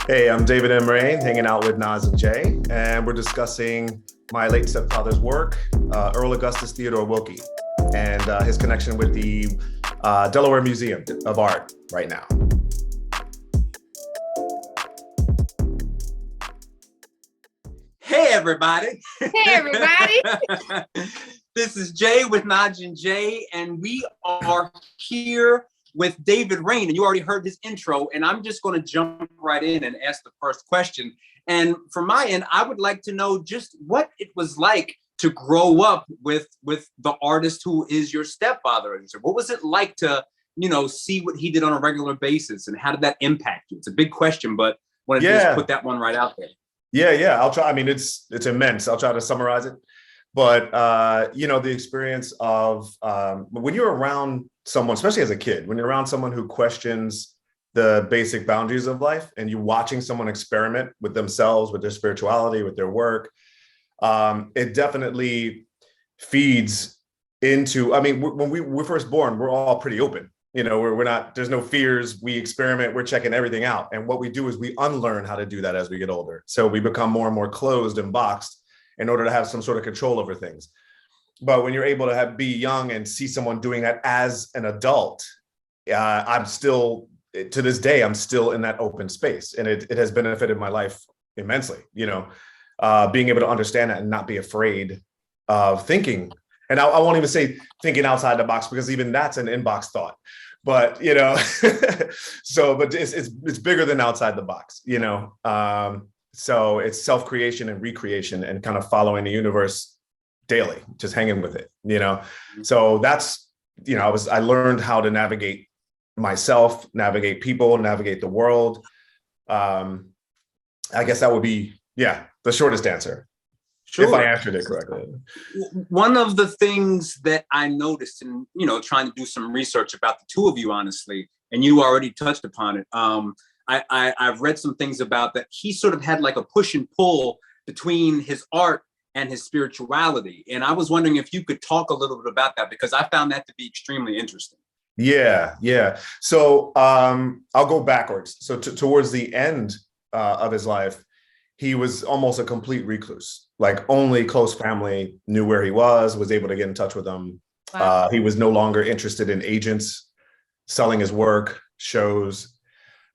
Hey, I'm David M Raine, hanging out with NadjNJea, and we're discussing my late stepfather's work, Earl Augustus Theodore Wilkie, and his connection with the Delaware Museum of Art right now. Hey, everybody. Hey, everybody. This is Jay with NadjNJea, and we are here with David Raine, and you already heard his intro, and I'm just going to jump right in and ask the first question. And from my end, I would like to know just what it was like to grow up with the artist who is your stepfather. What was it like to, see what he did on a regular basis, and how did that impact you? It's a big question, but I wanted to just put that one right out there. Yeah. I'll try. I mean, it's immense. I'll try to summarize it. But, the experience of when you're around someone, especially as a kid, when you're around someone who questions the basic boundaries of life and you're watching someone experiment with themselves, with their spirituality, with their work, it definitely feeds into, I mean, when we're first born, we're all pretty open. We're not, there's no fears. We experiment, we're checking everything out. And what we do is we unlearn how to do that as we get older. So we become more and more closed and boxed in order to have some sort of control over things. But when you're able to be young and see someone doing that as an adult, I'm still, to this day, I'm still in that open space. And it has benefited my life immensely, being able to understand that and not be afraid of thinking. And I won't even say thinking outside the box, because even that's an inbox thought. But, but it's bigger than outside the box, So it's self-creation and recreation and kind of following the universe daily, just hanging with it, So that's, I learned how to navigate myself, navigate people, navigate the world. I guess that would be, the shortest answer. Sure. If I answered it correctly. One of the things that I noticed in, trying to do some research about the two of you, honestly, and you already touched upon it. I've read some things about that he sort of had like a push and pull between his art and his spirituality. And I was wondering if you could talk a little bit about that, because I found that to be extremely interesting. Yeah. So I'll go backwards. So towards the end of his life, he was almost a complete recluse. Like only close family knew where he was able to get in touch with him. Wow. He was no longer interested in agents selling his work, shows.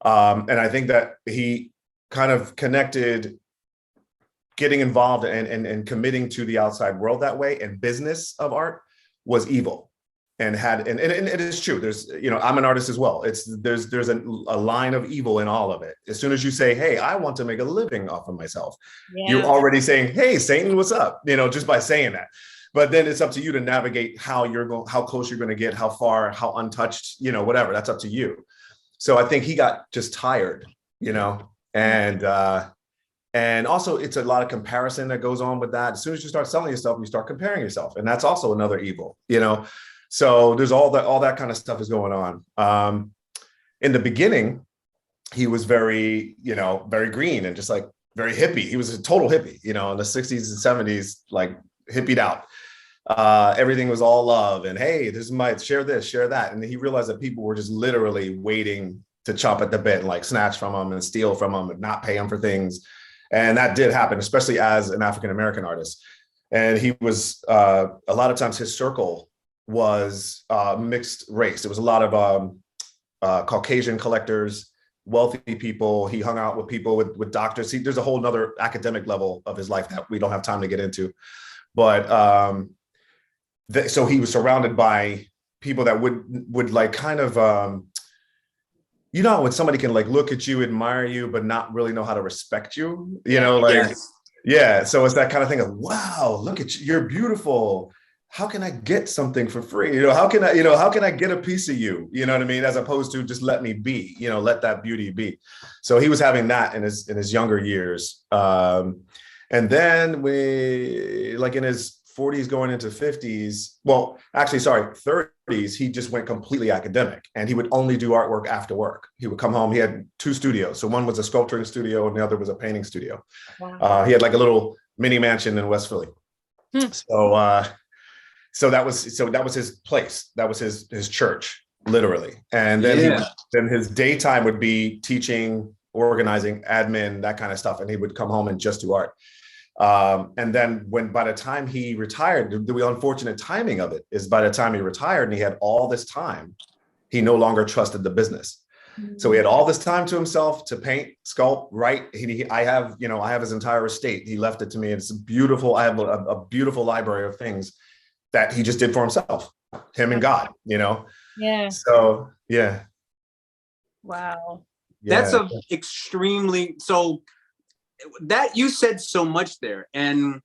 And I think that he kind of connected getting involved and committing to the outside world that way, and business of art was evil. And it is true. There's, I'm an artist as well. There's a line of evil in all of it. As soon as you say, hey, I want to make a living off of myself, you're already saying, hey, Satan, what's up? Just by saying that. But then it's up to you to navigate how close you're going to get, how far, how untouched, whatever. That's up to you. So I think he got just tired, and also it's a lot of comparison that goes on with that. As soon as you start selling yourself, you start comparing yourself, and that's also another evil, So there's all that kind of stuff is going on. In the beginning, he was very, very green and just like very hippie. He was a total hippie, in the 60s and 70s, like hippied out. Everything was all love and, hey, this might share this, share that. And he realized that people were just literally waiting to chomp at the bit and like snatch from him and steal from him and not pay him for things. And that did happen, especially as an African-American artist. And he was, a lot of times his circle was mixed race. There was a lot of Caucasian collectors, wealthy people. He hung out with people with doctors. There's a whole nother academic level of his life that we don't have time to get into. But so he was surrounded by people that would like kind of, when somebody can like look at you, admire you, but not really know how to respect you, Yes. Yeah. So it's that kind of thing of, wow, look at you, you're beautiful. How can I get something for free? How can I get a piece of you? You know what I mean? As opposed to just let me be, let that beauty be. So he was having that in his younger years. And then in his 40s going into 50s, 30s, he just went completely academic, and he would only do artwork after work. He would come home. He had two studios. So one was a sculpturing studio and the other was a painting studio. Wow. He had like a little mini mansion in West Philly. So that was his place. That was his church, literally. And then then his daytime would be teaching organizing, admin, that kind of stuff. And he would come home and just do art. And then by the time he retired, the unfortunate timing of it is by the time he retired and he had all this time, he no longer trusted the business. So he had all this time to himself to paint, sculpt, write. I have his entire estate. He left it to me. It's beautiful. I have a beautiful library of things that he just did for himself, him and God, Yeah. So, yeah. Wow. Yeah. That's so that you said so much there. And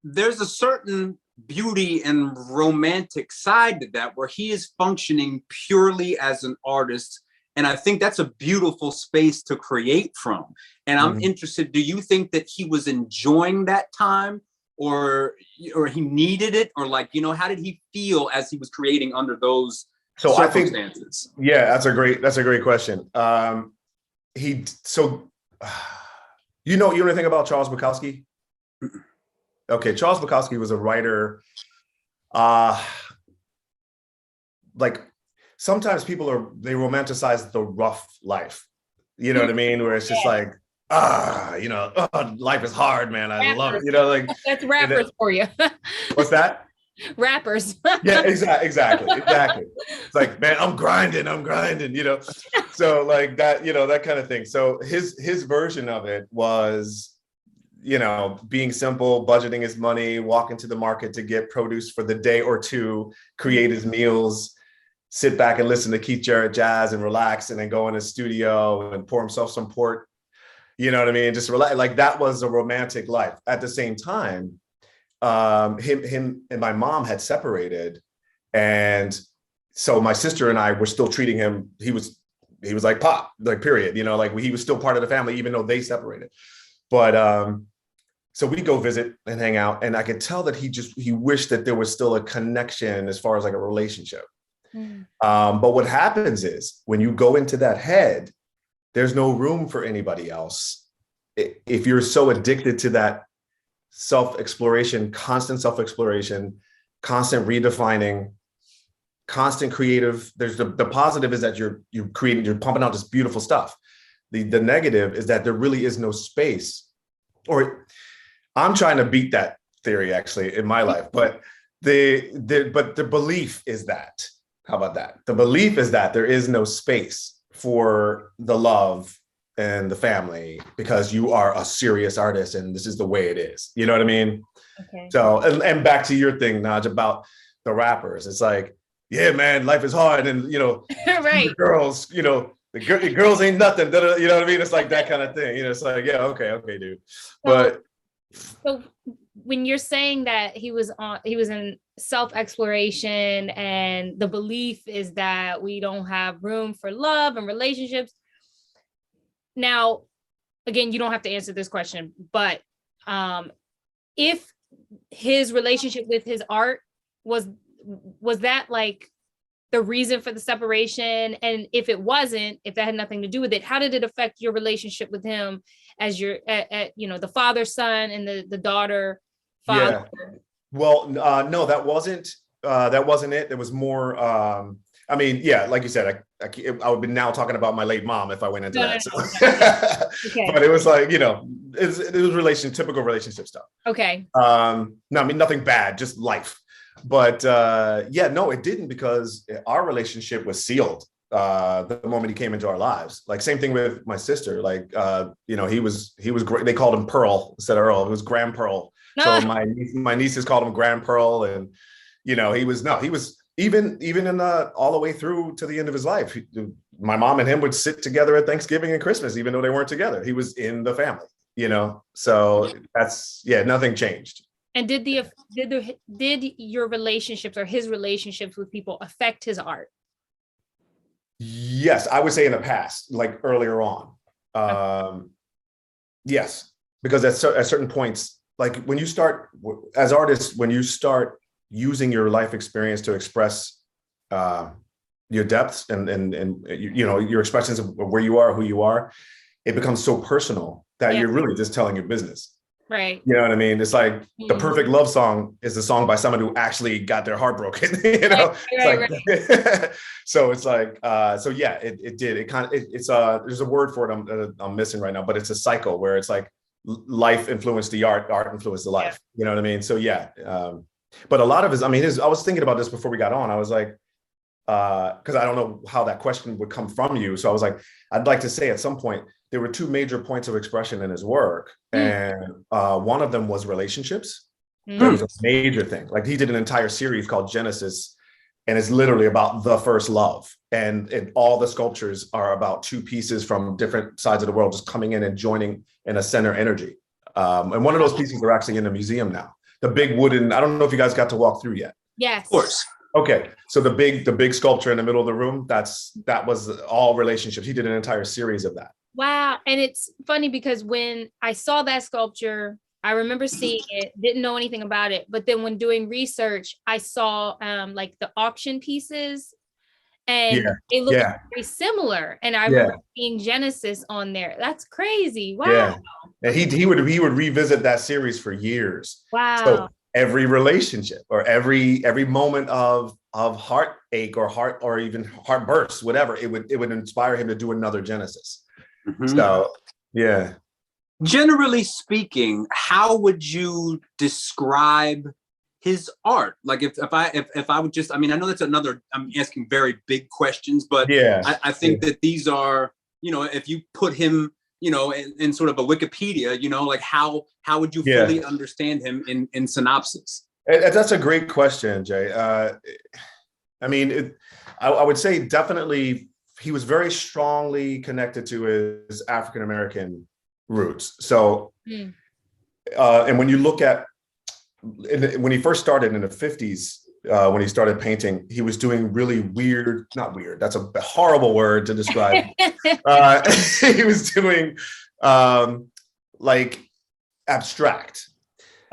there's a certain beauty and romantic side to that where he is functioning purely as an artist. And I think that's a beautiful space to create from. And I'm interested, do you think that he was enjoying that time or he needed it? Or how did he feel as he was creating under those circumstances? That's a great question. You know anything about Charles Bukowski? Okay, Charles Bukowski was a writer. Sometimes they romanticize the rough life. You know what I mean? Where it's just life is hard, man. I love it. That's rappers for you. What's that? Rappers. Yeah, exactly. It's like, man, I'm grinding, so like that, that kind of thing. So his version of it was, being simple, budgeting his money, walking to the market to get produce for the day or two, create his meals, sit back and listen to Keith Jarrett jazz and relax, and then go in his studio and pour himself some port. You know what I mean? Just relax. Like that was a romantic life. At the same time, him and my mom had separated, and so my sister and I were still treating him. He was like Pop, like period. He was still part of the family even though they separated. But so we go visit and hang out, and I could tell that he wished that there was still a connection as far as like a relationship. But what happens is when you go into that head, there's no room for anybody else. If you're so addicted to that self-exploration, constant redefining, constant creative, there's the positive is that you're pumping out this beautiful stuff. The negative is that there really is no space, or I'm trying to beat that theory actually in my life, but the belief is that, how about that? The belief is that there is no space for the love and the family because you are a serious artist and this is the way it is. You know what I mean? Okay. So, and back to your thing, Naj, about the rappers. It's like, yeah, man, life is hard. And, right. The girls, the girls ain't nothing. You know what I mean? It's like that kind of thing. It's like, yeah, okay, dude. But so when you're saying that he was in self-exploration and the belief is that we don't have room for love and relationships. Now, again, you don't have to answer this question, but if his relationship with his art was that like the reason for the separation? And if that had nothing to do with it, how did it affect your relationship with him as your, the father, son, and the daughter, father? Yeah. Well, no, that wasn't it. There was more, like you said, I would be now talking about my late mom if I went into that. So. Okay. But it was like, it was typical relationship stuff. Okay. Nothing bad, just life. But no, it didn't, because our relationship was sealed the moment he came into our lives. Like same thing with my sister. Like he was great. They called him Pearl instead of Earl. It was Grand Pearl. So my nieces called him Grand Pearl, and he was even in all the way through to the end of his life. My mom and him would sit together at Thanksgiving and Christmas, even though they weren't together. He was in the family, So that's nothing changed. And did your relationships or his relationships with people affect his art? Yes, I would say in the past, like earlier on. Yes, because at certain points, like when you start as artists, when you start using your life experience to express your depths and your expressions of where you are, who you are, it becomes so personal that you're really just telling your business. Right. You know what I mean? It's like the Mhm. perfect love song is a song by someone who actually got their heart broken. You know, Right. it's like so it's like so yeah, it did. It kind of it's there's a word for it I'm missing right now, but it's a cycle where it's like life influenced the art influenced the life. You know what I mean? So yeah, but a lot of his, I mean, I was thinking about this before we got on. I was like, because I don't know how that question would come from you. So I was like, I'd like to say at some point there were two major points of expression in his work, and one of them was relationships. That was a major thing. Like he did an entire series called Genesis, and it's literally about the first love. And all the sculptures are about two pieces from different sides of the world just coming in and joining in a center energy. And one of those pieces are actually in the museum now. The big wooden, I don't know if you guys got to walk through yet. Yes. Of course. Okay, so the big sculpture in the middle of the room, that was all relationships. He did an entire series of that. Wow. And it's funny because when I saw that sculpture, I remember seeing it, didn't know anything about it. But then when doing research, I saw like the auction pieces and they look very similar. And I remember seeing Genesis on there. That's crazy. Wow. Yeah. And he would revisit that series for years. Wow. So every relationship or every moment of heartache or even heart bursts, whatever, it would inspire him to do another Genesis. So yeah. Generally speaking, how would you describe his art? Like if I would just, I mean, I know that's another, I'm asking very big questions, but I think that these are, you know, if you put him, you know, in sort of a Wikipedia, you know, like how would you fully understand him in synopsis? That's a great question, Jay. I mean, I would say definitely he was very strongly connected to his African-American roots. So, and when you look at, when he first started in the 50s, when he started painting, he was doing really weird, not weird, that's a horrible word to describe. He was doing like abstract,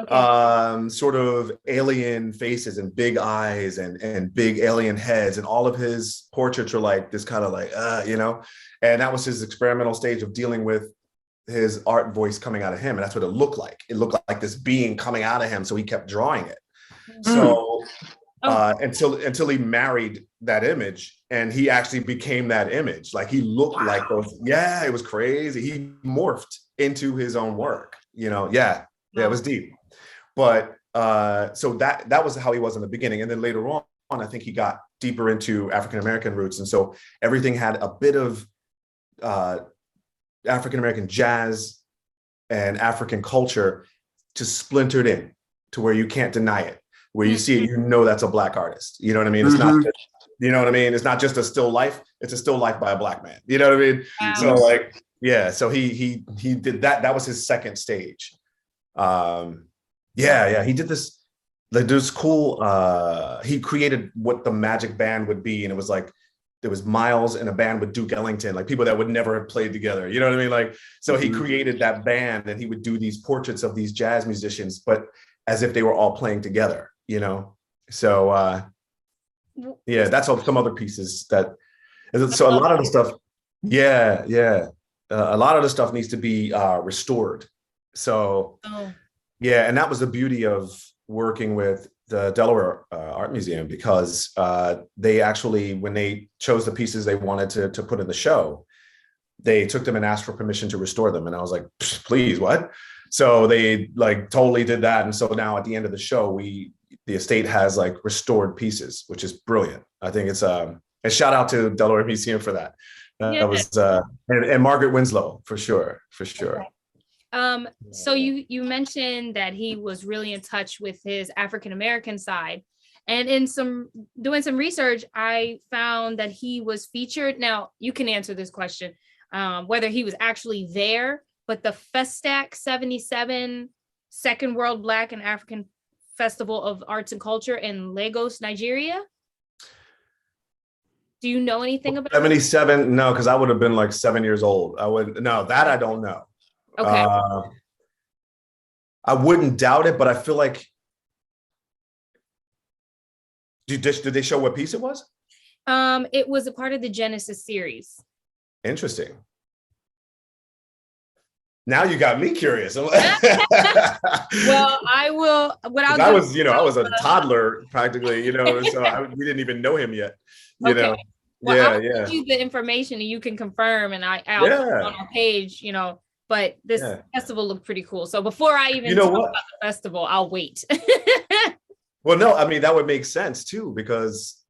sort of alien faces and big eyes and big alien heads. And all of his portraits are like this kind of like, you know, and that was his experimental stage of dealing with his art voice coming out of him. And that's what it looked like. It looked like this being coming out of him. So he kept drawing it. So until he married that image and he actually became that image. Like he looked like those. Yeah, it was crazy. He morphed into his own work, you know? Yeah, it was deep. But so that was how he was in the beginning. And then later on, I think he got deeper into African-American roots. And so everything had a bit of African-American jazz and African culture just splintered in to where you can't deny it. Where you see it, you know that's a Black artist. You know what I mean? It's not just, you know what I mean? It's not just a still life. It's a still life by a Black man. You know what I mean? Wow. So like, yeah. So he did that. That was his second stage. He did this. Like there's cool. He created what the Magic Band would be, and it was like there was Miles in a band with Duke Ellington, like people that would never have played together. You know what I mean? Like so he created that band, and he would do these portraits of these jazz musicians, but as if they were all playing together. You know, so that's all some other pieces that. So a lot of the stuff, a lot of the stuff needs to be restored. So and that was the beauty of working with the Delaware Art Museum, because they actually, when they chose the pieces they wanted to put in the show, they took them and asked for permission to restore them, and I was like, please, what? So they like totally did that, and so now at the end of the show, the estate has like restored pieces, which is brilliant. I think it's a shout out to Delaware Museum for that. That was and Margaret Winslow for sure. Okay. So you mentioned that he was really in touch with his African-American side, and in doing some research, I found that he was featured. Now you can answer this question, whether he was actually there, but the Festac 77 Second World Black and African Festival of Arts and Culture in Lagos, Nigeria. Do you know anything about 77? No, because I would have been like 7 years old. I don't know. Okay. I wouldn't doubt it, but I feel like, did they show what piece it was? It was a part of the Genesis series. Interesting. Now you got me curious. I'm like, Well, I will. What I'll do. I was a toddler practically, so we didn't even know him yet. Okay. Well, Yeah, I'll yeah. send you the information and you can confirm, and I'll put it on our page. But this festival looked pretty cool. So before I even talk about the festival, I'll wait. Well, no, I mean that would make sense too, because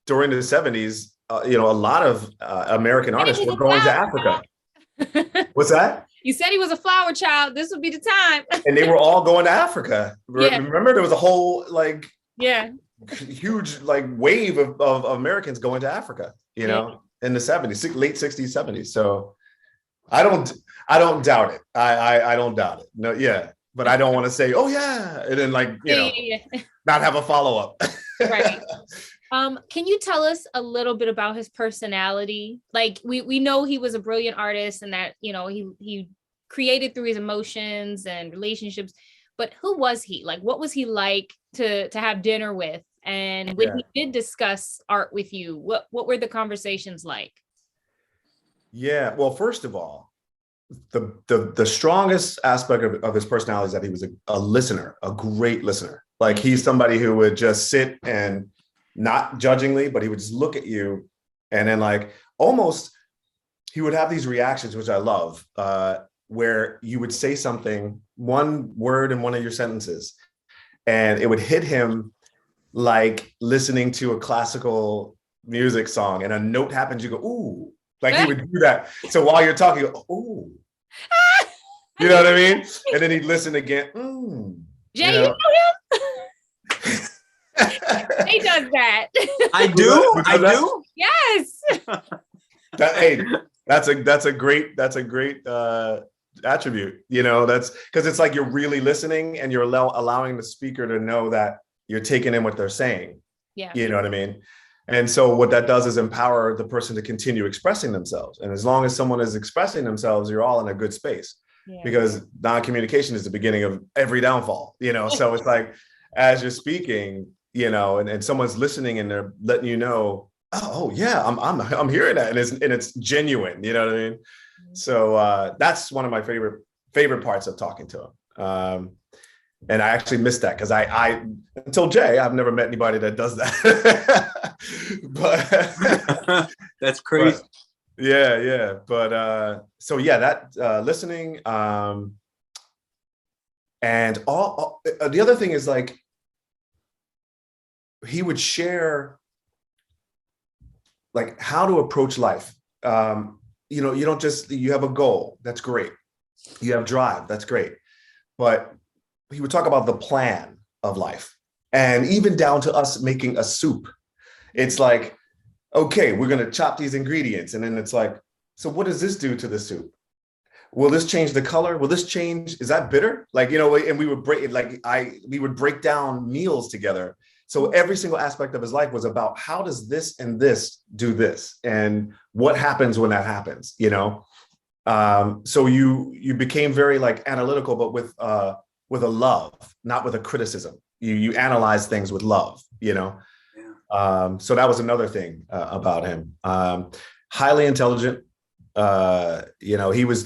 during the 70s, a lot of American artists were going to Africa. What's that? You said he was a flower child. This would be the time. And they were all going to Africa. Yeah. Remember, there was a whole huge wave of Americans going to Africa, in the 70s, late 60s, 70s. So I don't doubt it. I don't doubt it. No, yeah. But I don't want to say, oh yeah, and then not have a follow-up. Right. Can you tell us a little bit about his personality? Like we know he was a brilliant artist and that, he created through his emotions and relationships, but who was he? Like, what was he like to have dinner with? And when he did discuss art with you, what were the conversations like? Yeah, well, first of all, the strongest aspect of his personality is that he was a listener, a great listener. Like he's somebody who would just sit and not judgingly, but he would just look at you and then almost he would have these reactions, which I love, where you would say something, one word in one of your sentences, and it would hit him like listening to a classical music song and a note happens, you go, ooh, he would do that. So while you're talking, you go, ooh, you know what I mean? And then he'd listen again. Jay, you know him? He does that. I do. Yes. That's a great attribute. That's because it's like you're really listening and you're allowing the speaker to know that you're taking in what they're saying. Yeah. You know what I mean? And so what that does is empower the person to continue expressing themselves. And as long as someone is expressing themselves, you're all in a good space. Yeah. Because non-communication is the beginning of every downfall. So it's like as you're speaking, and someone's listening and they're letting you know, oh yeah, I'm hearing that, and it's genuine. You know what I mean? So that's one of my favorite parts of talking to him. And I actually missed that because I until Jay, I've never met anybody that does that. But that's crazy. Yeah. But so yeah, that listening. And all the other thing is he would share how to approach life. You don't just, you have a goal, that's great. You have drive, that's great. But he would talk about the plan of life, and even down to us making a soup. It's like, okay, we're going to chop these ingredients. And then it's like, so what does this do to the soup? Will this change the color? Will this change? Is that bitter? And we would we would break down meals together. So every single aspect of his life was about how does this and this do this? And what happens when that happens, So you became very analytical, but with a love, not with a criticism. You analyze things with love, So that was another thing about him. Highly intelligent. It used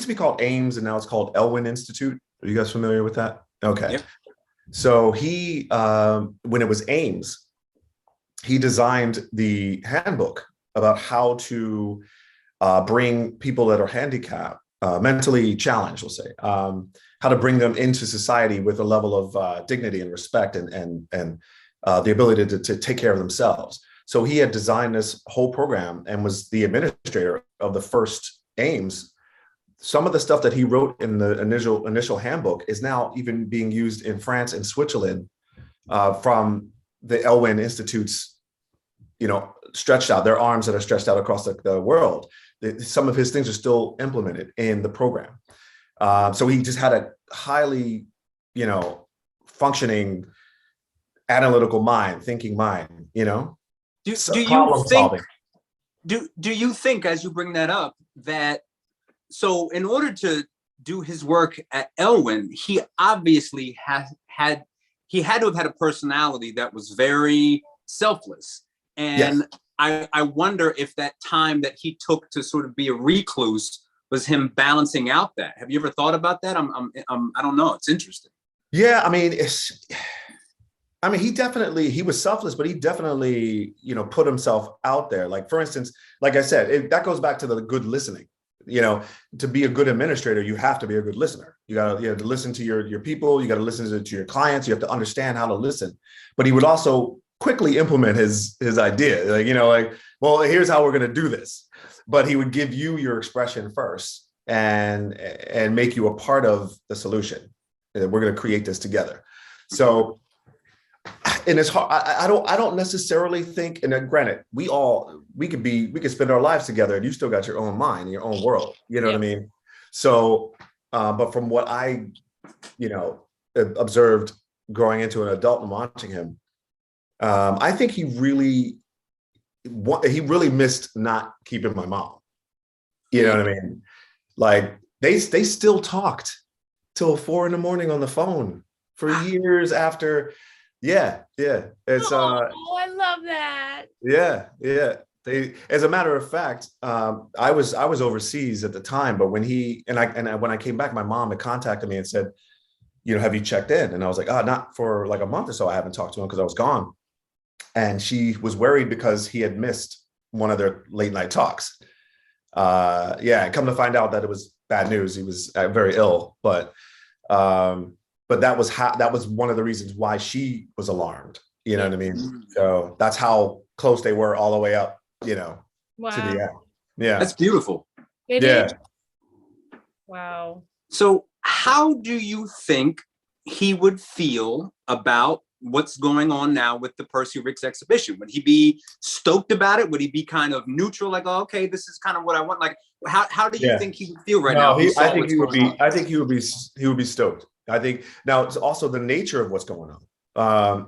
to be called Ames and now it's called Elwin Institute. Are you guys familiar with that? Okay. Yep. So he, when it was Ames, he designed the handbook about how to bring people that are handicapped, mentally challenged, we'll say, how to bring them into society with a level of dignity and respect and the ability to take care of themselves. So he had designed this whole program and was the administrator of the first Ames. Some of the stuff that he wrote in the initial handbook is now even being used in France and Switzerland from the Elwin Institute's, stretched out, their arms that are stretched out across the world. Some of his things are still implemented in the program. So he just had a highly, functioning analytical mind, thinking mind, Do you think, as you bring that up, that so in order to do his work at Elwin, he obviously had to have had a personality that was very selfless. And yes. I wonder if that time that he took to sort of be a recluse was him balancing out that. Have you ever thought about that? I don't know. It's interesting. Yeah, he was selfless, but he definitely, put himself out there. Like, for instance, like I said, that goes back to the good listening. To be a good administrator, you have to be a good listener. You have to listen to your people. You got to listen to your clients. You have to understand how to listen. But he would also quickly implement his idea. Well, here's how we're going to do this. But he would give you your expression first and make you a part of the solution. And we're going to create this together. So, and it's hard. I don't necessarily think, and then granted, we could spend our lives together and you still got your own mind and your own world. You know what I mean? So, but from what I, observed growing into an adult and watching him, I think he really missed not keeping my mom. You know what I mean? Like they still talked till 4 a.m. on the phone for years after. Yeah. It's I love that. Yeah. They, as a matter of fact, I was overseas at the time, but when when I came back, my mom had contacted me and said, have you checked in? And I was like, not for like a month or so. I haven't talked to him because I was gone. And she was worried because he had missed one of their late night talks. And come to find out that it was bad news. He was very ill, but that was one of the reasons why she was alarmed. You know what I mean? So that's how close they were all the way up, wow. to the end. Yeah. That's beautiful. It is. Wow. So how do you think he would feel about what's going on now with the Percy Ricks exhibition? Would he be stoked about it? Would he be kind of neutral, like, oh, okay, this is kind of what I want? Like, how do you think he would feel right now? I think he would be stoked. I think now it's also the nature of what's going on.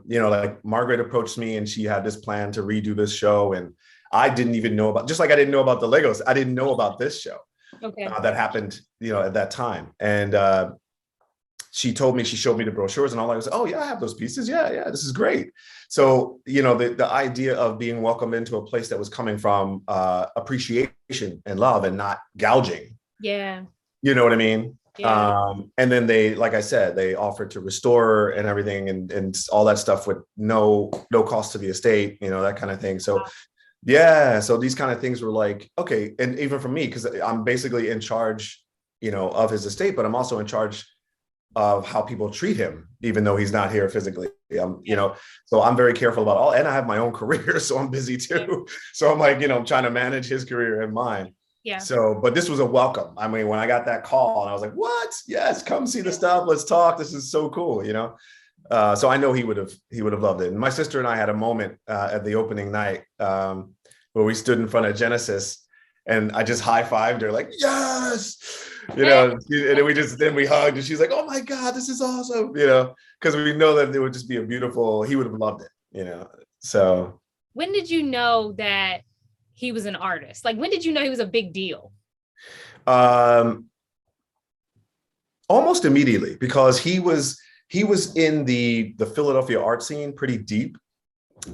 Like Margaret approached me and she had this plan to redo this show, and I didn't even know about, just like I didn't know about the Legos, I didn't know about this show. Okay. That happened, at that time. And she told me, she showed me the brochures and all. I was like, oh yeah, I have those pieces. Yeah, this is great. So, the idea of being welcomed into a place that was coming from appreciation and love and not gouging. Yeah. You know what I mean? Yeah. And then they, like I said, they offered to restore and everything and all that stuff with no cost to the estate, that kind of thing. So wow. Yeah. So these kind of things were like, okay. And even for me, because I'm basically in charge, of his estate, but I'm also in charge of how people treat him, even though he's not here physically. So I'm very careful about and I have my own career, so I'm busy too. Yeah. So I'm like, I'm trying to manage his career and mine. Yeah. So, but this was a welcome. I mean, when I got that call and I was like, what? Yes, come see the stuff. Let's talk. This is so cool, So I know he would have loved it. And my sister and I had a moment at the opening night where we stood in front of Genesis and I just high-fived her like, yes, and then we hugged and she's like, oh my God, this is awesome, because we know that it would just be he would have loved it, so. When did you know that he was an artist? Like, when did you know he was a big deal? Almost immediately, because he was in the Philadelphia art scene pretty deep.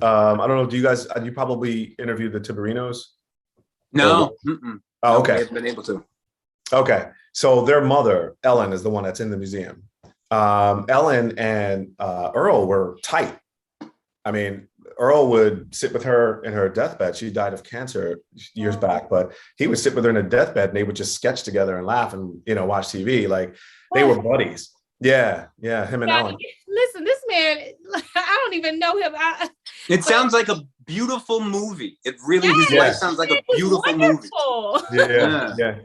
I don't know. You probably interviewed the Tiberinos? No. Oh, okay. I haven't been able to. Okay. So their mother, Ellen, is the one that's in the museum. Ellen and Earl were tight. I mean, Earl would sit with her in her deathbed. She died of cancer years back, but he would sit with her in a deathbed and they would just sketch together and laugh and, watch TV. Like they were buddies. Yeah. Him and Ellen. Listen, this man, I don't even know him. It sounds like a beautiful movie. It really, his life sounds like a beautiful movie. Yeah.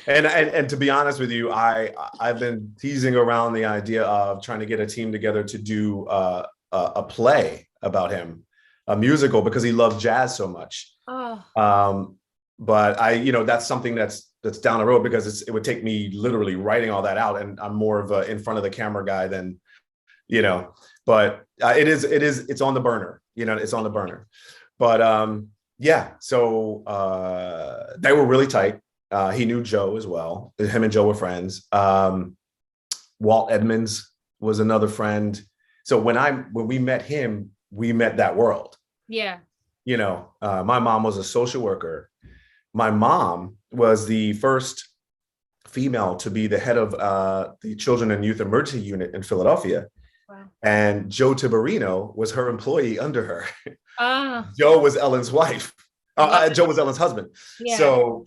And to be honest with you, I've been teasing around the idea of trying to get a team together to do a play about him, a musical, because he loved jazz so much. But that's something that's down the road, because it would take me literally writing all that out, and I'm more of a in front of the camera guy than, but it's on the burner, it's on the burner. But so they were really tight. He knew Joe as well. Him and Joe were friends. Walt Edmonds was another friend. So when we met him, we met that world. Yeah. My mom was a social worker my mom was the first female to be the head of the Children and Youth Emergency Unit in Philadelphia. Wow. And Joe Tiberino was her employee under her. Ah. Joe was Ellen's wife. Wow. Joe was Ellen's husband. Yeah. So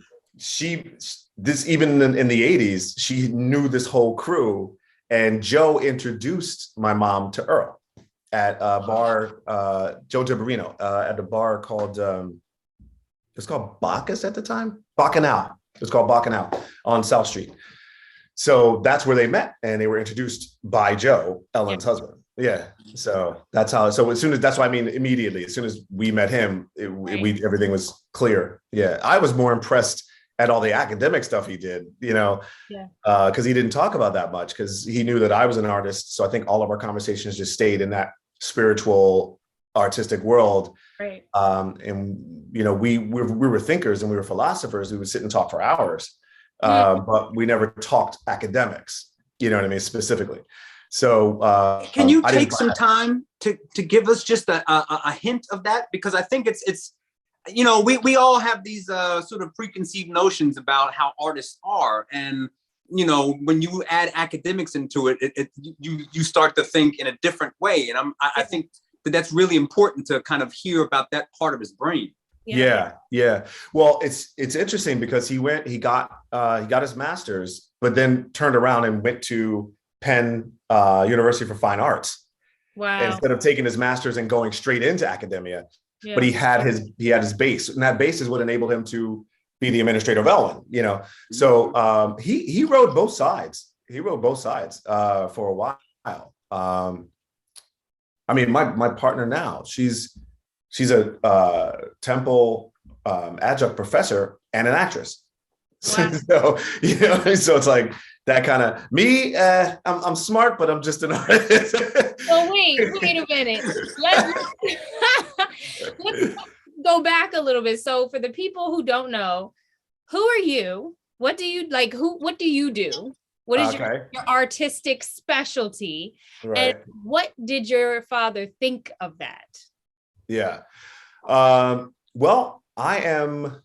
even in the 80s, she knew this whole crew. And Joe introduced my mom to Earl at a bar, Joe Tiberino, at a bar called, it's called Bacchus at the time? Bacchanal. It's called Bacchanal on South Street. So that's where they met, and they were introduced by Joe, Ellen's husband. Yeah. So that's how. So that's what I mean. Immediately, as soon as we met him, everything was clear. Yeah, I was more impressed at all the academic stuff he did. Because he didn't talk about that much, because he knew that I was an artist. So I think all of our conversations just stayed in that spiritual, artistic world. Right. And we were thinkers and we were philosophers. We would sit and talk for hours, but we never talked academics. You know what I mean, specifically. So can you take some time to give us just a hint of that? Because I think it's we all have these sort of preconceived notions about how artists are, and when you add academics into it, you start to think in a different way. And I think that's really important to kind of hear about that part of his brain. Yeah. Well, it's interesting because he got his master's, but then turned around and went to Penn University for Fine Arts. Wow. Instead of taking his master's and going straight into academia. Yeah. But he had his base, and that base is what enabled him to be the administrator of Ellen. So he rode both sides. He rode both sides for a while. I mean, my partner now, she's a Temple adjunct professor and an actress. Wow. So it's like that kind of me. I'm smart, but I'm just an artist. Well, wait a minute. Let's go back a little bit. So for the people who don't know, who are you? What do you like? What do you do? What is your artistic specialty? Right. And what did your father think of that? Yeah. Well, I am.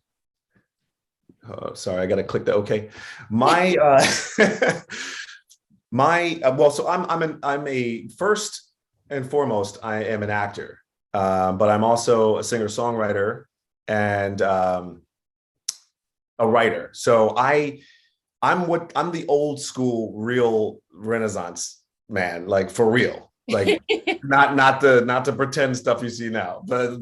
Oh, sorry, I got to click the OK. So I'm a first and foremost, I am an actor, but I'm also a singer-songwriter and a writer. So I'm the old school, real Renaissance man, like for real, like not the pretend stuff you see now. But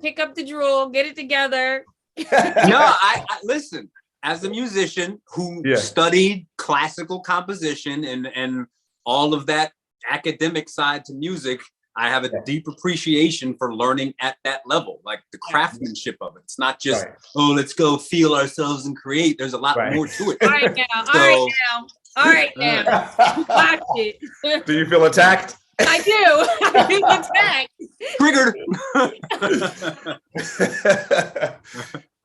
pick up the drool, get it together. No, I listen. As a musician who studied classical composition and all of that academic side to music, I have a deep appreciation for learning at that level, like the craftsmanship of it. It's not just, let's go feel ourselves and create. There's a lot more to it. All right now. Watch it. Do you feel attacked? I do. I feel attacked. Triggered.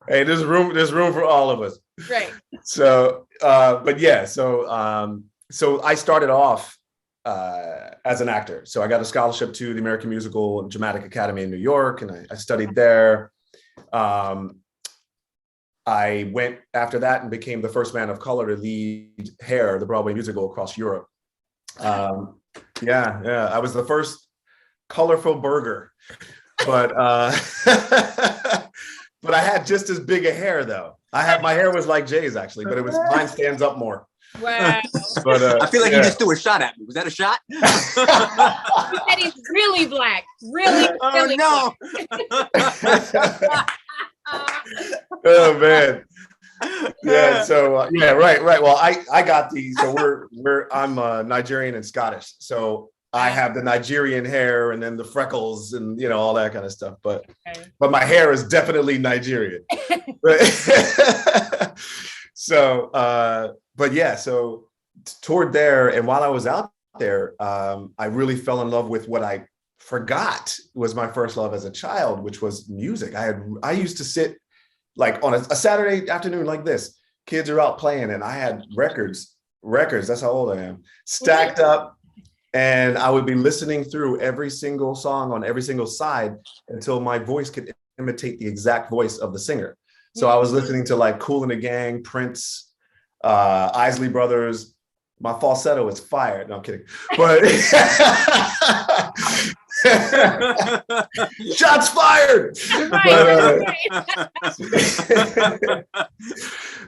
Hey, there's room for all of us. Right. So, so I started off as an actor. So I got a scholarship to the American Musical and Dramatic Academy in New York, and I studied there. I went after that and became the first man of color to lead Hair, the Broadway musical, across Europe. I was the first colorful burger, but but I had just as big a hair though. My hair was like Jay's actually, but mine stands up more. Wow. But I feel like you just threw a shot at me. Was that a shot? He said he's really black. Really no. Oh man. Yeah. So right. Well, I got these. So I'm Nigerian and Scottish. So I have the Nigerian hair and then the freckles and all that kind of stuff. But my hair is definitely Nigerian. So toward there, and while I was out there, I really fell in love with what I forgot was my first love as a child, which was music. I used to sit like on a Saturday afternoon like this. Kids are out playing, and I had records. That's how old I am. Stacked up. And I would be listening through every single song on every single side until my voice could imitate the exact voice of the singer. So I was listening to like Kool and the Gang, Prince, Isley Brothers. My falsetto is fired. No, I'm kidding. But shots fired.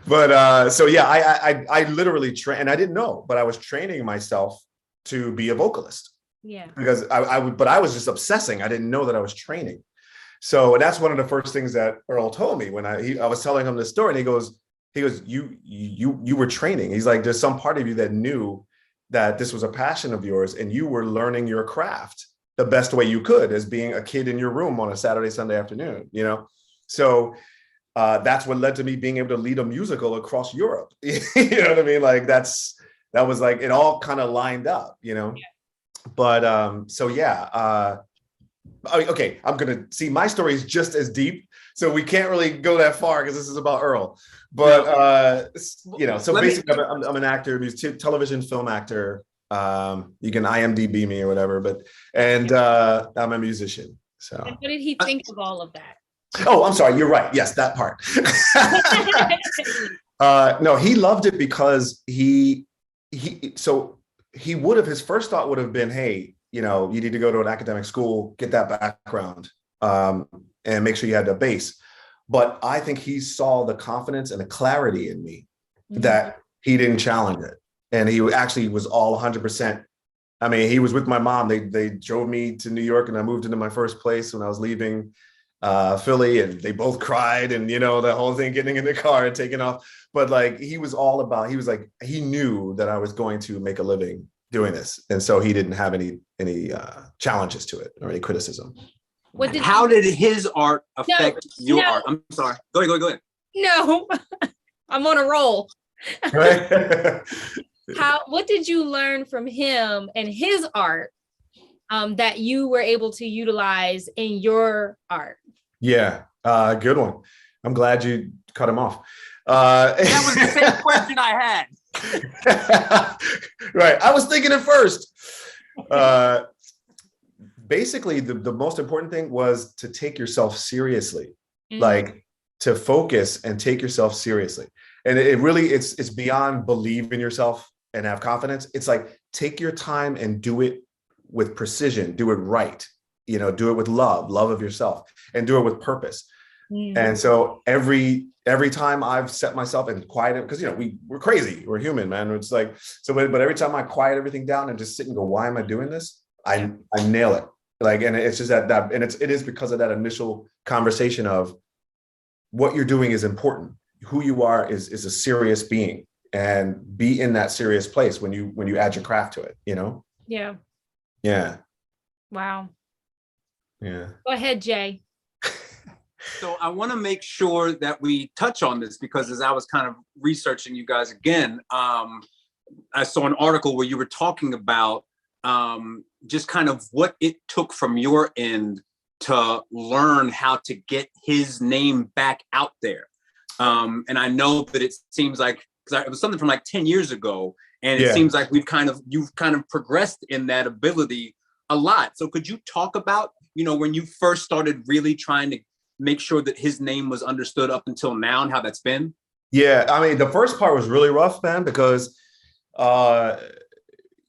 But so yeah, I literally trained, and I didn't know, but I was training myself to be a vocalist. Yeah. Because but I was just obsessing. I didn't know that I was training. So that's one of the first things that Earl told me when I was telling him this story, and he goes, you were training. He's like, there's some part of you that knew that this was a passion of yours, and you were learning your craft the best way you could as being a kid in your room on a Saturday, Sunday afternoon, you know? So that's what led to me being able to lead a musical across Europe. You know what I mean? Like that was like, it all kind of lined up, you know? Yeah. But so yeah, okay, I'm gonna see, my story is just as deep, so we can't really go that far because this is about Earl. But you know, so basically I'm an actor, television, film actor. You can IMDb me or whatever, and I'm a musician. So and what did he think of all of that? Oh, I'm sorry, you're right. Yes, that part. No, he loved it because he would have, his first thought would have been, hey, you know, you need to go to an academic school, get that background, and make sure you had the base. But I think he saw the confidence and the clarity in me that he didn't challenge it. And he actually was all 100%. I mean, he was with my mom. They drove me to New York, and I moved into my first place when I was leaving Philly, and they both cried, and, you know, the whole thing, getting in the car and taking off. But like, he was all about, he was like, he knew that I was going to make a living doing this. And so he didn't have any challenges to it or any criticism. How did his art affect your art? I'm sorry. Go ahead. No, I'm on a roll. Right? What did you learn from him and his art that you were able to utilize in your art? Yeah, good one. I'm glad you cut him off. That was the same question I had. Right. I was thinking it first. Basically, the most important thing was to take yourself seriously, like to focus and take yourself seriously. And it really, it's beyond believe in yourself and have confidence. It's like, take your time and do it with precision, do it right, you know, do it with love of yourself, and do it with purpose. And so every time I've set myself and quieted, because, you know, we're crazy, we're human, man. It's like, so, but every time I quiet everything down and just sit and go, why am I doing this? I nail it. Like, and it's just that, and it is because of that initial conversation of what you're doing is important. Who you are is a serious being, and be in that serious place when you add your craft to it, you know? Yeah. Yeah. Wow. Yeah. Go ahead, Jay. So I want to make sure that we touch on this, because as I was kind of researching you guys again, I saw an article where you were talking about just kind of what it took from your end to learn how to get his name back out there. And I know that it seems like, because it was something from like 10 years ago, and it seems like you've kind of progressed in that ability a lot. So could you talk about, you know, when you first started really trying to make sure that his name was understood up until now, and how that's been? Yeah, I mean, the first part was really rough, man, because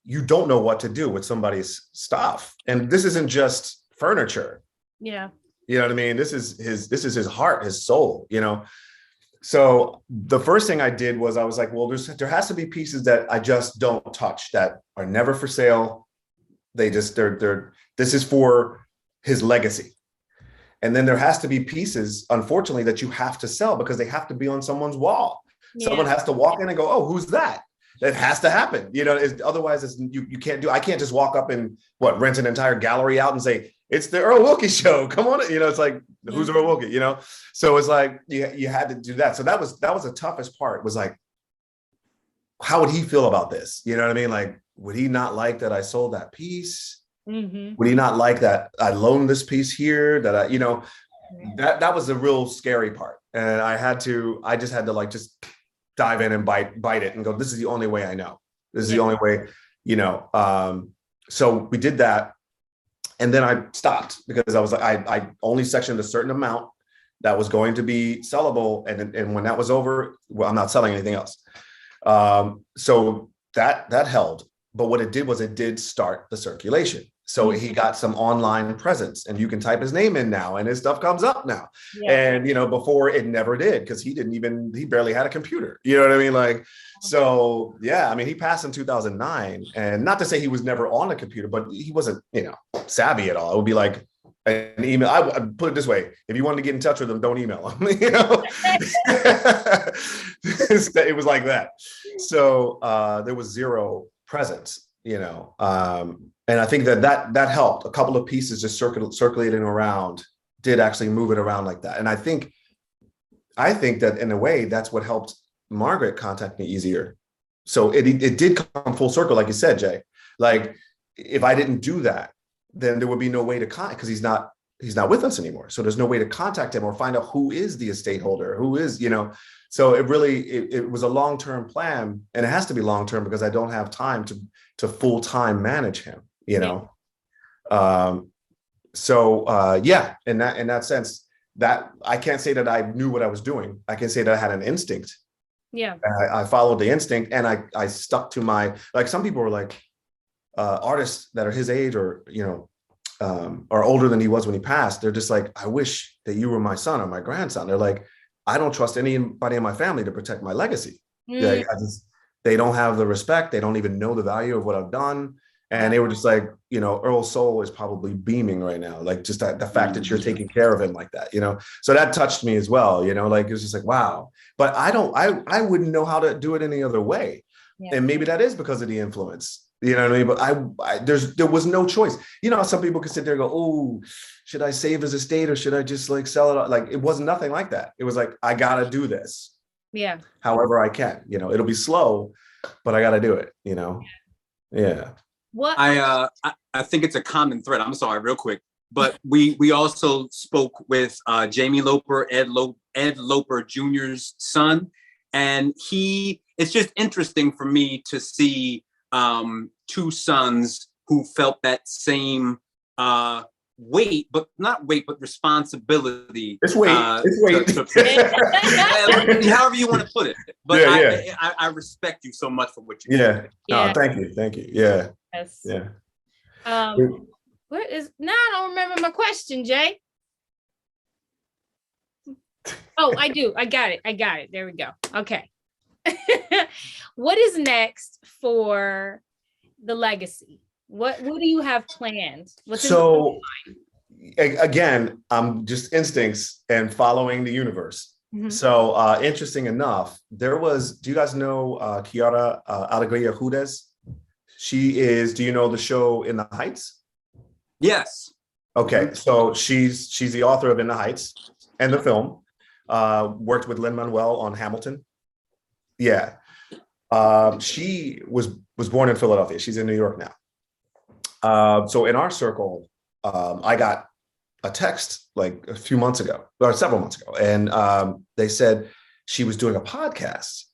you don't know what to do with somebody's stuff. And this isn't just furniture. Yeah. You know what I mean? This is his heart, his soul, you know? So the first thing I did was I was like, well, there has to be pieces that I just don't touch, that are never for sale. This is for his legacy. And then there has to be pieces, unfortunately, that you have to sell because they have to be on someone's wall. Yeah. Someone has to walk in and go, oh, who's that? That has to happen. You know, otherwise you can't do, I can't just walk up and rent an entire gallery out and say, it's the Earl Wilkie show. Come on. You know, it's like, who's Earl Wilkie, you know? So it's like, you had to do that. So that was the toughest part, was like, how would he feel about this? You know what I mean? Like, would he not like that I sold that piece? Mm-hmm. Would he not like that I loaned this piece here, that I, you know, that was the real scary part. And I just had to like, just dive in and bite it and go, this is the only way I know. This is the only way, you know? So we did that. And then I stopped because I was like, I only sectioned a certain amount. that was going to be sellable. And when that was over, well, I'm not selling anything else. So that held. But what it did was it did start the circulation. So he got some online presence, and you can type his name in now and his stuff comes up now. Yeah. And, you know, before it never did, because he barely had a computer. You know what I mean? Like, so, yeah, I mean, he passed in 2009, and not to say he was never on a computer, but he wasn't, you know, savvy at all. It would be like an email. I put it this way: if you wanted to get in touch with him, don't email him. You know, it was like that. So there was zero presence, you know. And I think that helped. A couple of pieces just circulating around did actually move it around like that. And I think that in a way, that's what helped Margaret contact me easier. So it did come full circle, like you said, Jay. Like, if I didn't do that, then there would be no way to contact, because he's not with us anymore. So there's no way to contact him or find out who is the estate holder, who is, you know. So it was a long-term plan, and it has to be long-term because I don't have time to full-time manage him, you know. Yeah, in that sense, that I can't say that I knew what I was doing. I can say that I had an instinct. Yeah. I followed the instinct, and I stuck to my, like, some people were like, artists that are his age or, you know, are older than he was when he passed. They're just like, I wish that you were my son or my grandson. They're like, I don't trust anybody in my family to protect my legacy. Like, they don't have the respect. They don't even know the value of what I've done. And they were just like, you know, Earl's soul is probably beaming right now. Like, just the fact that you're taking care of him like that, you know? So that touched me as well, you know, like, it was just like, wow. But I wouldn't know how to do it any other way. Yeah. And maybe that is because of the influence, you know what I mean? But there was no choice. You know, some people could sit there and go, oh, should I save his estate or should I just like sell it? Like, it wasn't nothing like that. It was like, I got to do this. Yeah. However I can, you know, it'll be slow, but I got to do it, you know? Yeah. What I think it's a common thread. I'm sorry, real quick, but we also spoke with Jamie Loper, Ed Loper Jr.'s son, and it's just interesting for me to see two sons who felt that same weight, but not weight, but responsibility. It's weight. However you want to put it. But yeah. I respect you so much for what you do. Yeah. Thank you. Yeah. Yes. Yeah. What is now? I don't remember my question, Jay. Oh, I do. I got it. There we go. Okay. What is next for the legacy? What do you have planned? Again, just instincts and following the universe. Mm-hmm. So interesting enough, do you guys know Kiara Alegria Hudes? She is, do you know the show In the Heights? Yes. Okay, so she's the author of In the Heights and the film. Worked with Lin-Manuel on Hamilton. Yeah. She was born in Philadelphia. She's in New York now. So in our circle, I got a text like a few months ago, or several months ago, and they said she was doing a podcast.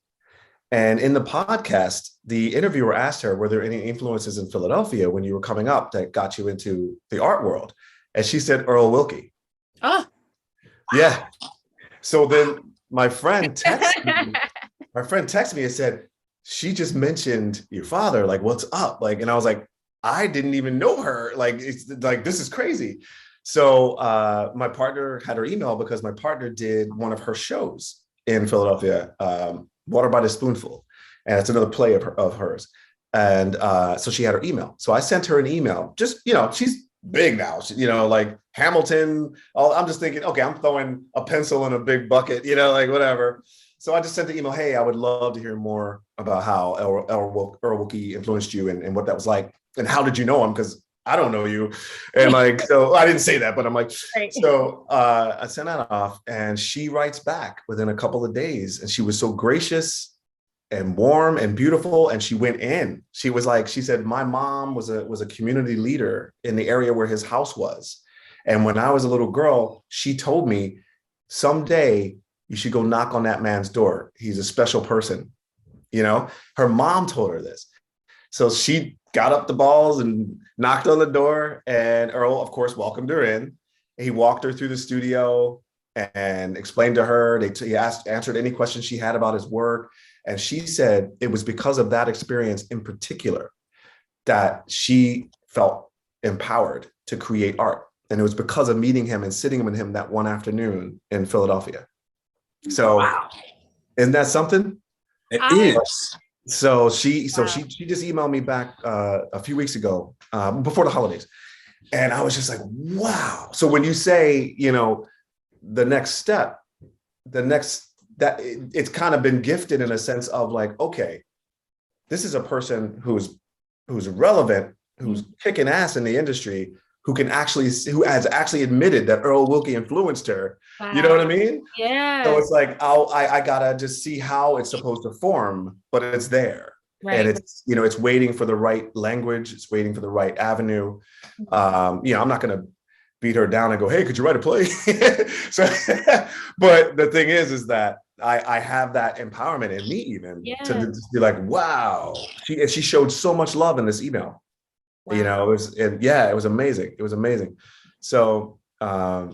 And in the podcast, the interviewer asked her, were there any influences in Philadelphia when you were coming up that got you into the art world? And she said, Earl Wilkie. Oh. Yeah. So then my friend texted me and said, she just mentioned your father, like, what's up? Like, and I was like, I didn't even know her. Like, it's like, this is crazy. So my partner had her email because my partner did one of her shows in Philadelphia, Water by the Spoonful. And it's another play of hers. And so she had her email. So I sent her an email, just, you know, she's big now, you know, like Hamilton. I'm just thinking, okay, I'm throwing a pencil in a big bucket, you know, like whatever. So I just sent the email, hey, I would love to hear more about how Earl Wilkie influenced you and what that was like. And how did you know him? Because I don't know you. And like, so I didn't say that, but I'm like, right. So I sent that off and she writes back within a couple of days. And she was so gracious and warm and beautiful. And she went in. She was like, she said, my mom was a community leader in the area where his house was. And when I was a little girl, she told me, someday you should go knock on that man's door. He's a special person. You know, her mom told her this. So she got up the balls and knocked on the door, and Earl, of course, welcomed her in. He walked her through the studio, and explained to her. He answered any questions she had about his work. And she said it was because of that experience in particular that she felt empowered to create art. And it was because of meeting him and sitting with him that one afternoon in Philadelphia. So wow. isn't that something? It is. So she just emailed me back a few weeks ago, before the holidays. And I was just like, wow. So when you say, you know, the next step, that it's kind of been gifted in a sense of like, okay, this is a person who's relevant, who's kicking ass in the industry, who has actually admitted that Earl Wilkie influenced her. Wow. You know what I mean? Yeah. So it's like, I gotta just see how it's supposed to form, but it's there. Right. And it's, you know, it's waiting for the right language. It's waiting for the right avenue. You know, I'm not going to beat her down and go, hey, could you write a play? So, but the thing is that I have that empowerment in me even to just be like, wow. She showed so much love in this email. Wow. You know, it was amazing. It was amazing. So, so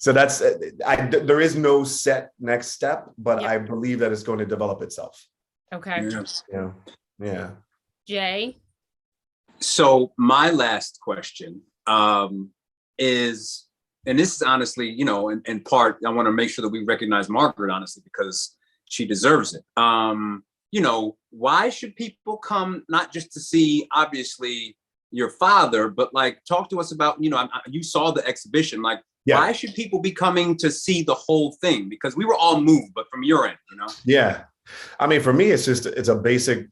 that's, there is no set next step, but I believe that it's going to develop itself. Okay. Yeah. Jay. So my last question is, and this is honestly, you know, in part, I want to make sure that we recognize Margaret, honestly, because she deserves it. You know, why should people come not just to see, obviously, your father, but like talk to us about, you know, you saw the exhibition, like, why should people be coming to see the whole thing? Because we were all moved, but from your end, you know? Yeah. I mean, for me, it's a basic,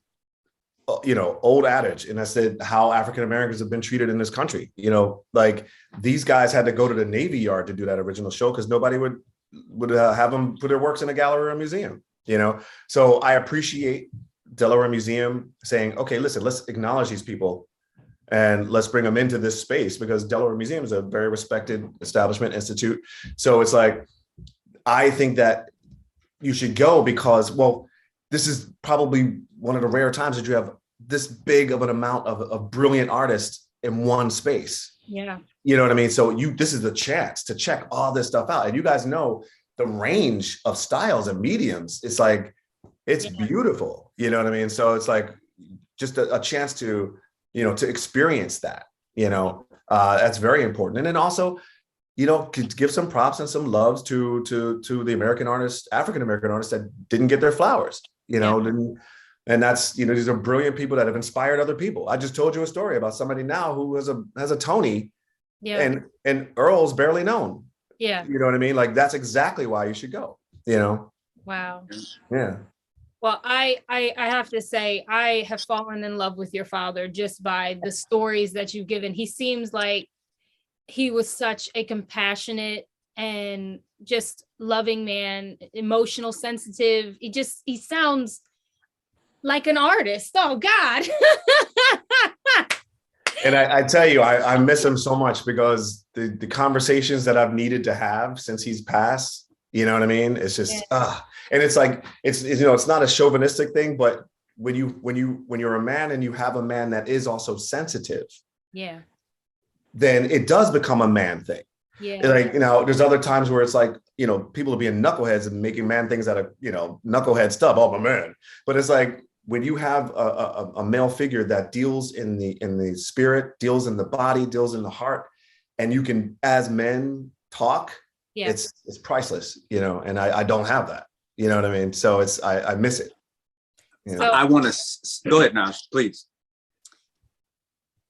you know, old adage. And that's how African-Americans have been treated in this country. You know, like these guys had to go to the Navy Yard to do that original show because nobody would have them put their works in a gallery or a museum, you know? So I appreciate Delaware Museum saying, okay, listen, let's acknowledge these people and let's bring them into this space because Delaware Museum is a very respected establishment institute. So it's like, I think that you should go because, well, this is probably one of the rare times that you have this big of an amount of brilliant artists in one space. Yeah. You know what I mean? So this is the chance to check all this stuff out. And you guys know the range of styles and mediums. It's like, it's beautiful. You know what I mean? So it's like just a chance to, you know, to experience that, you know, that's very important. And then also, you know, give some props and some loves to the American artists, African-American artists that didn't get their flowers, you know, and that's, you know, these are brilliant people that have inspired other people. I just told you a story about somebody now who has a Tony and Earl's barely known. Yeah. You know what I mean? Like, that's exactly why you should go, you know? Wow. Yeah. Well, I have to say, I have fallen in love with your father just by the stories that you've given. He seems like he was such a compassionate and just loving man, emotional, sensitive. He sounds like an artist. Oh God. And I tell you, I miss him so much because the conversations that I've needed to have since he's passed, you know what I mean? It's just, and it's like, it's, you know, it's not a chauvinistic thing, but when you're a man and you have a man that is also sensitive, then it does become a man thing. Yeah. Like, you know, there's other times where it's like, you know, people are being knuckleheads and making man things out of, you know, knucklehead stuff. Oh, my man. But it's like, when you have a male figure that deals in the spirit, deals in the body, deals in the heart, and you can, as men, talk, it's priceless, you know, and I don't have that, you know what I mean? So I miss it. You know? I want to, go ahead now, please.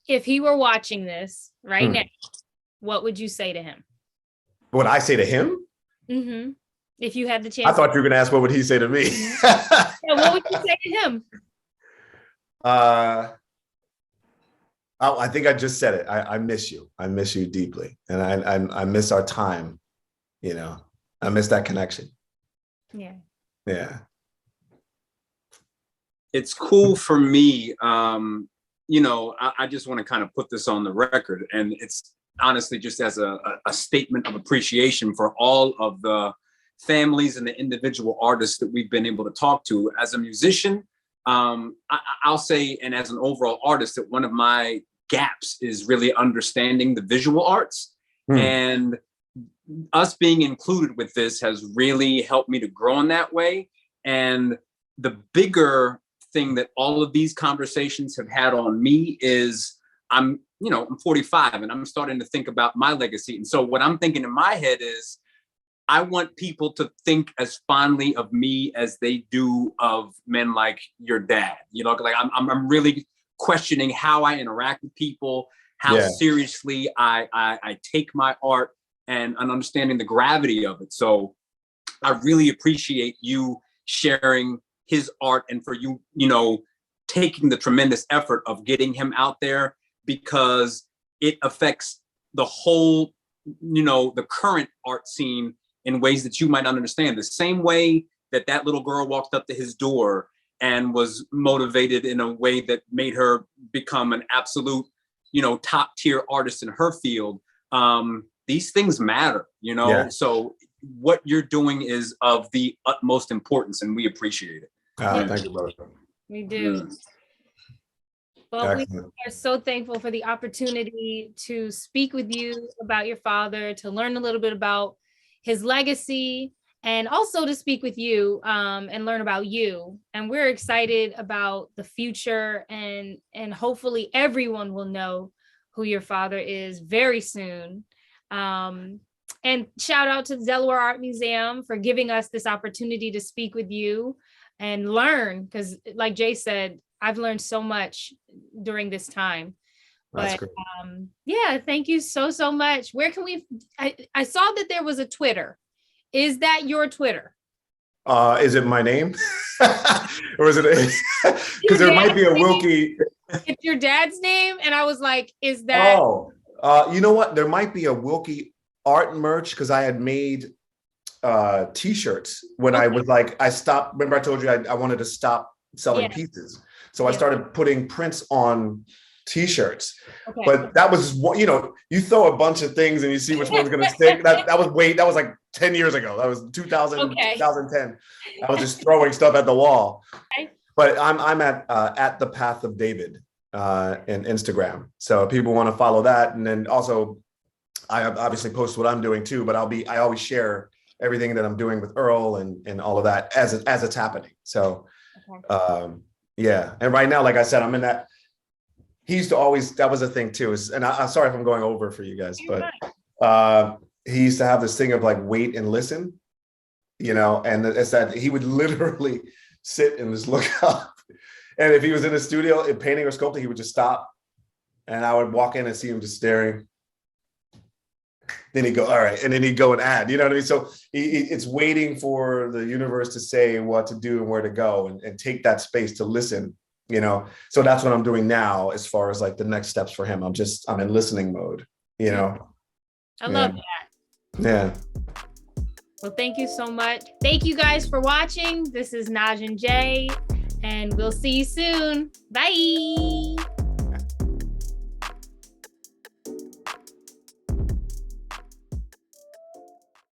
If he were watching this right now, what would you say to him? What I say to him? Mm-hmm. If you had the chance. I thought you were going to ask what would he say to me. What would you say to him? I think I just said it. I miss you. I miss you deeply, and I miss our time. You know, I miss that connection. Yeah. Yeah. It's cool for me. You know, I just want to kind of put this on the record, and it's honestly just as a statement of appreciation for all of the families and the individual artists that we've been able to talk to. As a musician, I'll say, and as an overall artist, that one of my gaps is really understanding the visual arts. And us being included with this has really helped me to grow in that way. And the bigger thing that all of these conversations have had on me is I'm 45 and I'm starting to think about my legacy. And so what I'm thinking in my head is I want people to think as fondly of me as they do of men like your dad. Like I'm really questioning how I interact with people, how seriously I take my art, and understanding the gravity of it. So I really appreciate you sharing his art and for you, taking the tremendous effort of getting him out there, because it affects the whole, the current art scene in ways that you might not understand. The same way that little girl walked up to his door and was motivated in a way that made her become an absolute, top tier artist in her field. These things matter, So what you're doing is of the utmost importance, and we appreciate it. Thank you, brother. We do. Well, we are so thankful for the opportunity to speak with you about your father, to learn a little bit about his legacy, and also to speak with you and learn about you. And we're excited about the future, and hopefully everyone will know who your father is very soon. And shout out to the Delaware Art Museum for giving us this opportunity to speak with you and learn, because like Jay said, I've learned so much during this time. But thank you so much. Where can I saw that there was a Twitter. Is that your Twitter? Is it my name? Or is it, because there might be a Wilkie. It's your dad's name. And I was like, is that? Oh, you know what? There might be a Wilkie art merch, because I had made t-shirts when I was like, I stopped. Remember I told you I wanted to stop selling pieces. So I started putting prints on t-shirts. Okay. But that was what, you throw a bunch of things and you see which one's going to stick. That was like 10 years ago. That was 2010. I was just throwing stuff at the wall. Okay. But I'm at the Path of David in Instagram. So if people want to follow that. And then also I obviously post what I'm doing too, but I always share everything that I'm doing with Earl and all of that as it's happening. So and right now, like I said, I'm in that. He used to always, that was a thing too, and I'm sorry if I'm going over for you guys, but he used to have this thing of like, wait and listen, and it's that he would literally sit and just look up. And if he was in the studio painting or sculpting, he would just stop. And I would walk in and see him just staring. Then he'd go, all right. And then he'd go and add, you know what I mean? So it's waiting for the universe to say what to do and where to go and take that space to listen, So that's what I'm doing now as far as like the next steps for him. I'm in listening mode, I love that. Yeah. Well, thank you so much. Thank you guys for watching. This is NadjNJea, and we'll see you soon. Bye.